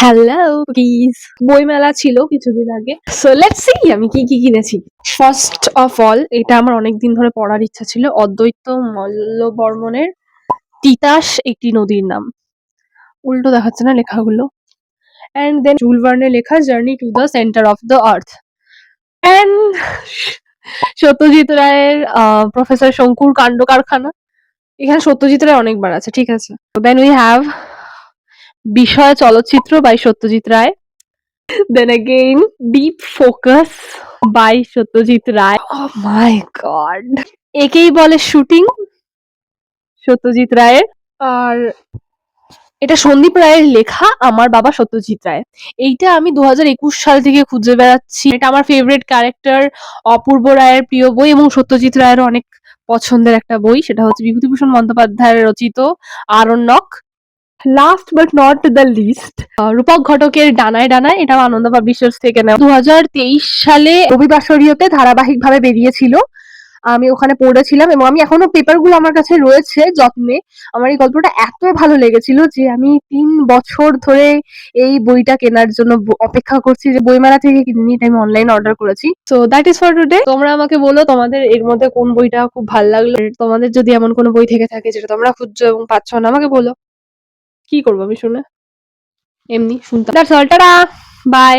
Hello please, বইমেলা ছিল কিছুদিন আগে। সো লেটস সি আমি কি কি কিনেছি। ফার্স্ট অফ অল, এটা আমার অনেকদিন ধরে পড়ার ইচ্ছা ছিল, অদ্বৈত মল্লবর্মণের তিতাস একটি নদীর নাম। উল্টো দেখাচ্ছে না লেখাগুলো। অ্যান্ড দেন জুল ভার্নের লেখা journey to the centre of the earth. And Satyajit রায়ের প্রফেসর শঙ্কুর কাণ্ড কারখানা। এখানে সত্যজিৎ রায় অনেকবার আছে, ঠিক আছে। দেন উই হ্যাভ বিষয় চলচ্চিত্র by Satyajit Ray. Then again, Deep Focus by Satyajit Ray. Oh my god! একেই বলে শুটিং সত্যজিৎ রায়ের। আর এটা সন্দীপ রায়ের লেখা, আমার বাবা সত্যজিৎ রায়। এইটা আমি 2021 সাল থেকে খুঁজে বেড়াচ্ছি। এটা আমার ফেভারিট ক্যারেক্টার অপূর্ব রায়ের প্রিয় বই এবং সত্যজিৎ রায়েরও অনেক পছন্দের একটা বই। সেটা হচ্ছে বিভূতিভূষণ বন্দ্যোপাধ্যায়ের রচিত Aranyak. Last but not the least, Rupak ঘটকের ডানায় ডানায়, এটাও আনন্দ পাবলিশার্স থেকে নেওয়া। 2023 সালে রবিবাসরীয়তে ধারাবাহিকভাবে বেরিয়েছিল। আমি ওখানে পড়েছিলাম এবং আমি এখনো পেপারগুলো আমার কাছে রয়েছে যত্নে। আমার এই গল্পটা এত ভালো লেগেছিল যে আমি 3 বছর ধরে এই বইটা কেনার জন্য অপেক্ষা করছি, যে বইমেলা থেকে কিনিনি, এটা আমি অনলাইনে অর্ডার করেছি। So that is for today. তোমরা আমাকে বলো তোমাদের এর মধ্যে কোন বইটা খুব ভালো লাগলো। তোমাদের যদি এমন কোনো বই থেকে থাকে যেটা তোমরা খুঁজছো এবং পাচ্ছ না, আমাকে বলো। কি করবো আমি শুনে? এমনি শুনতাম। That's all, tata, by.